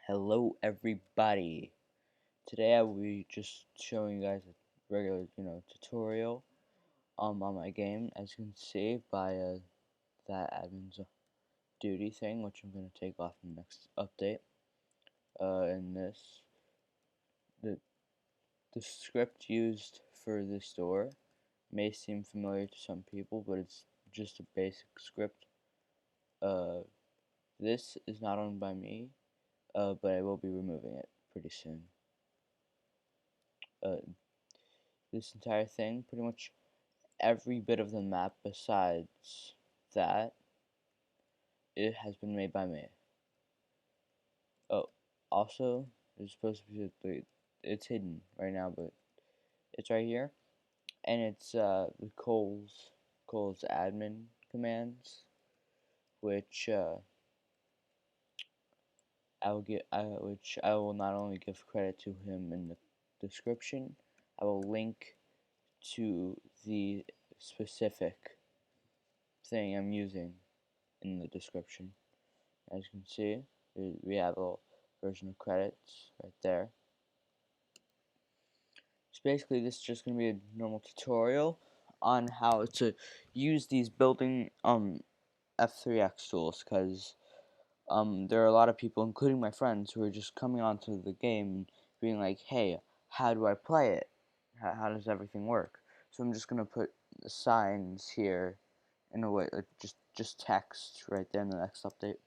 Hello everybody. Today I will be just showing you guys a regular, tutorial on my game. As you can see by that admin's duty thing, which I'm going to take off in the next update. And the the script used for this door may seem familiar to some people, but it's just a basic script. This is not owned by me, but I will be removing it pretty soon. This entire thing, pretty much every bit of the map besides that, it has been made by me. Oh, also, there's supposed to be, it's hidden right now, but it's right here, and it's the Cole's admin commands, which which I will not only give credit to him in the description, I will link to the specific thing I'm using in the description. As you can see, we have a little version of credits right there. So basically, this is just going to be a normal tutorial on how to use these building F3X tools, because there are a lot of people, including my friends, who are just coming onto the game and being like, hey, how do I play it? How does everything work? So I'm just going to put the signs here in a way, like just text right there in the next update.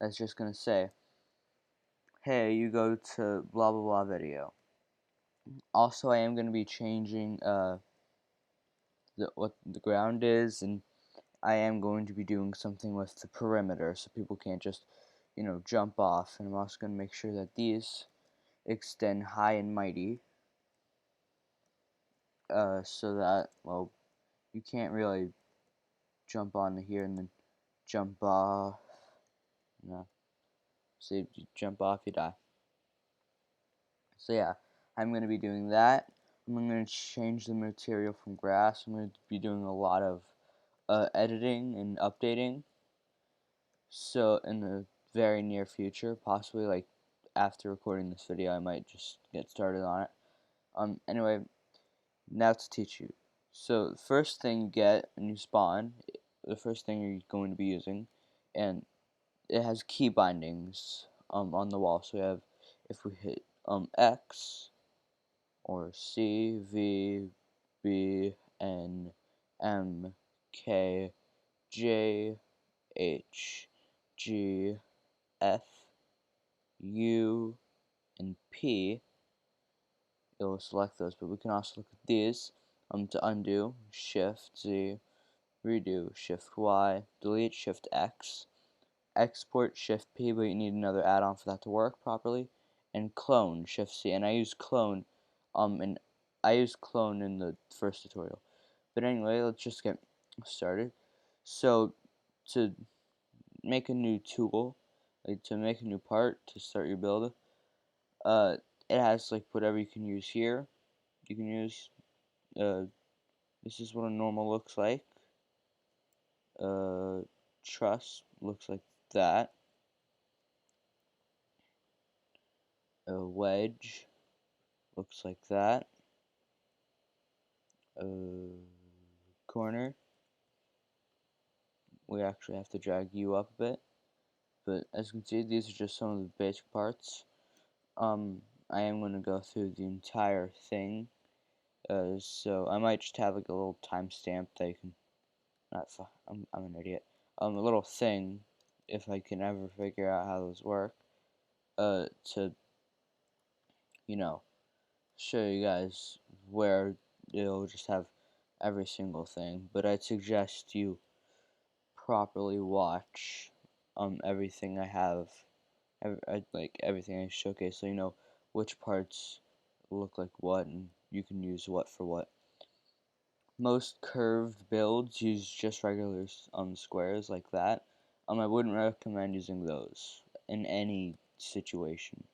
That's just going to say, hey, you go to blah blah blah video. Also, I am going to be changing what the ground is, and I am going to be doing something with the perimeter so people can't just, jump off. And I'm also going to make sure that these extend high and mighty, so that, well, you can't really jump onto here and then jump off. No, so if you jump off, you die. So yeah, I'm going to be doing that. I'm going to change the material from grass. I'm going to be doing a lot of editing and updating. So in the very near future, possibly like after recording this video, I might just get started on it. Anyway, now to teach you. So the first thing you get when you spawn, the first thing you're going to be using, and it has key bindings on the wall. So we have, if we hit X or C, V, B, N, M, K, J, H, G, F, U, and P, it'll select those, but we can also look at these. To undo, Shift Z, redo, Shift Y, delete, Shift X, export, Shift P, but you need another add-on for that to work properly, and clone, Shift C, and I used clone in the first tutorial. But anyway, let's just get started. So to make a new tool, like to make a new part to start your build, it has like whatever you can use here. You can use this is what a normal looks like. Truss looks like that. A wedge looks like that. Corner, we actually have to drag you up a bit, but as you can see, these are just some of the basic parts. I am going to go through the entire thing, so I might just have like a little timestamp that you can, I'm an idiot, a little thing, if I can ever figure out how those work, to, show you guys where it'll just have every single thing, but I'd suggest you properly watch everything I have, like everything I showcase, so you know which parts look like what and you can use what for what. Most curved builds use just regular squares like that. I wouldn't recommend using those in any situation.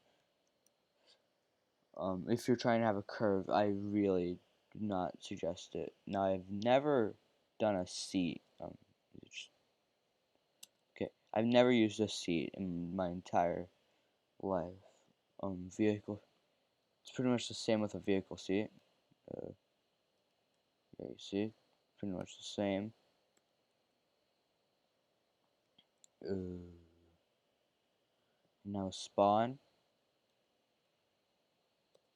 If you're trying to have a curve, I really do not suggest it. Now, I've never done a seat. Okay, I've never used a seat in my entire life. Vehicle. It's pretty much the same with a vehicle. See? Yeah, you see? Pretty much the same. Now spawn.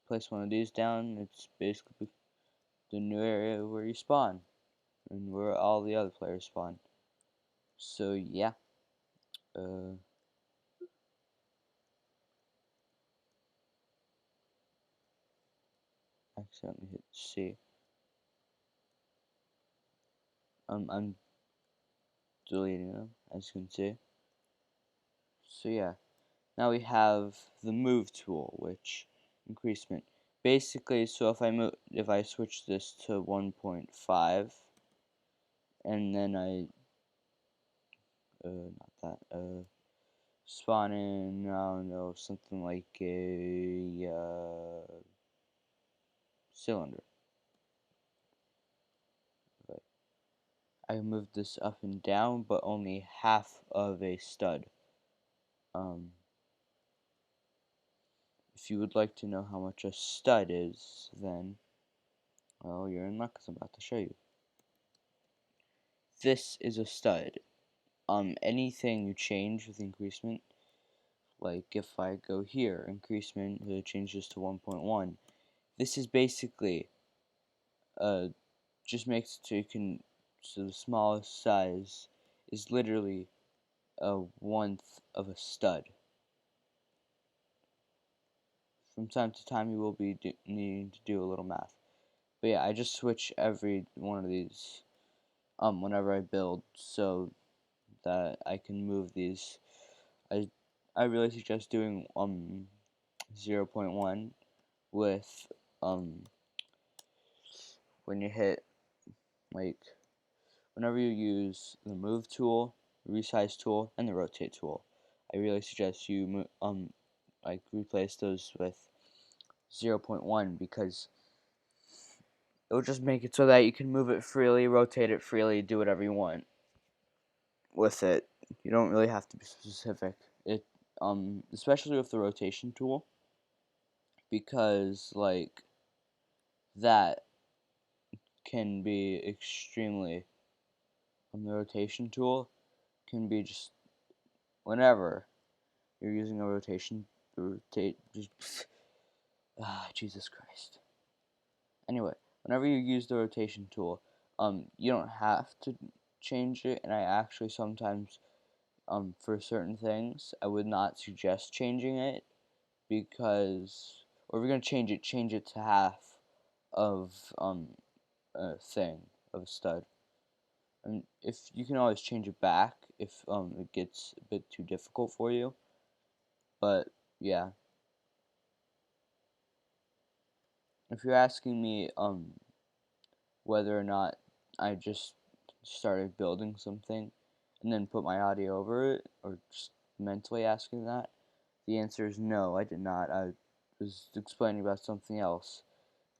Place one of these down. It's basically the new area where you spawn, and where all the other players spawn. So yeah. Accidentally hit C. I'm deleting them, as you can see. So yeah, now we have the move tool, which increasement. Basically, so if I switch this to 1.5, and then not that, spawn in, I don't know, something like a cylinder. But I moved this up and down, but only half of a stud. If you would like to know how much a stud is, then, well, you're in luck, 'cause I'm about to show you. This is a stud. Anything you change with increasement, like if I go here, increasement, it changes to 1.1. This is basically, just makes it so you can, so the smallest size is literally a 1/10 of a stud. From time to time, you will be needing to do a little math. But yeah, I just switch every one of these whenever I build, so that I can move these. I really suggest doing 0.1 with when you hit, like, whenever you use the move tool, resize tool, and the rotate tool. I really suggest you like replace those with 0.1, because it'll just make it so that you can move it freely, rotate it freely, do whatever you want with it. You don't really have to be specific. It especially with the rotation tool, because like that can be extremely, the rotation tool can be just whenever you're using a rotate just Jesus Christ. Anyway, whenever you use the rotation tool, you don't have to change it, and I actually sometimes, for certain things, I would not suggest changing it, because, or if you're gonna change it to half of a thing, of a stud. And if you can always change it back if it gets a bit too difficult for you. But yeah, if you're asking me whether or not I just started building something and then put my audio over it, or just mentally asking that, the answer is no, I did not. I was explaining about something else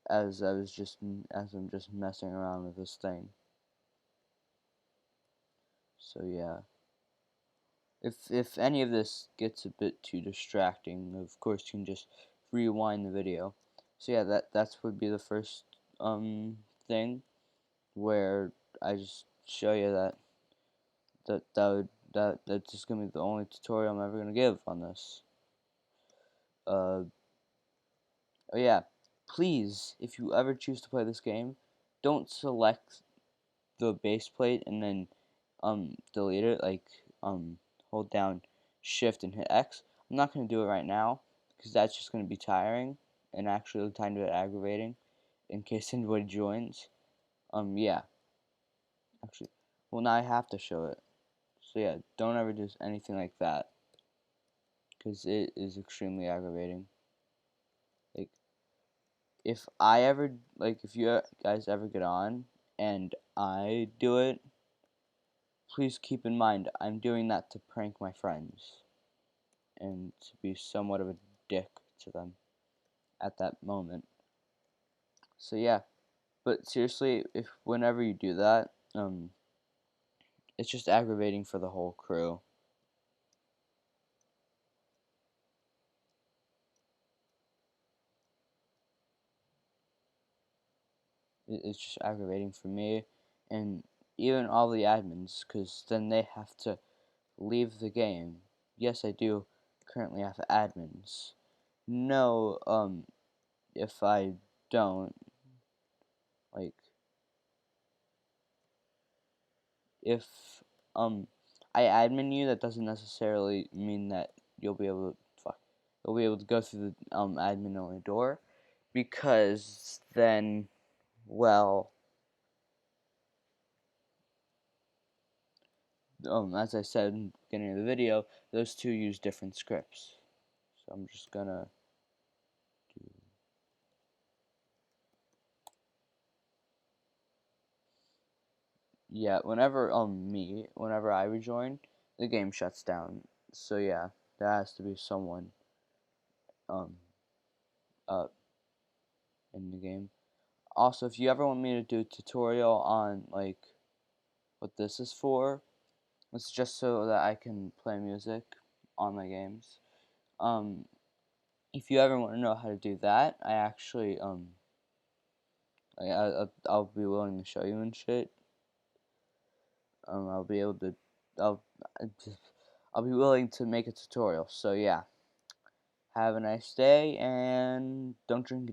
as I'm just messing around with this thing. So yeah. If any of this gets a bit too distracting, of course you can just rewind the video. So yeah, that's would be the first thing, where I just show you that's just gonna be the only tutorial I'm ever gonna give on this. Oh yeah, please, if you ever choose to play this game, don't select the base plate and then delete it. Like hold down Shift and hit X. I'm not gonna do it right now, because that's just gonna be tiring and actually kind of aggravating in case anybody joins. Yeah, actually, well, now I have to show it. So yeah, don't ever do anything like that, because it is extremely aggravating. Like, if I ever, like, if you guys ever get on and I do it, please keep in mind I'm doing that to prank my friends and to be somewhat of a dick to them at that moment. So yeah, but seriously, if whenever you do that, it's just aggravating for the whole crew. it's just aggravating for me and even all the admins, because then they have to leave the game. Yes, I do currently have admins. No, if I don't, like, if I admin you, that doesn't necessarily mean that you'll be able to go through the admin only door, because then, well, as I said in the beginning of the video, those two use different scripts. So I'm just gonna do, yeah, whenever I rejoin, the game shuts down. So yeah, there has to be someone um up in the game. Also, if you ever want me to do a tutorial on like what this is for, it's just so that I can play music on my games. If you ever want to know how to do that, I actually I'll be willing to show you and shit. I'll be able to I'll I'll be willing to make a tutorial. So yeah, have a nice day and don't drink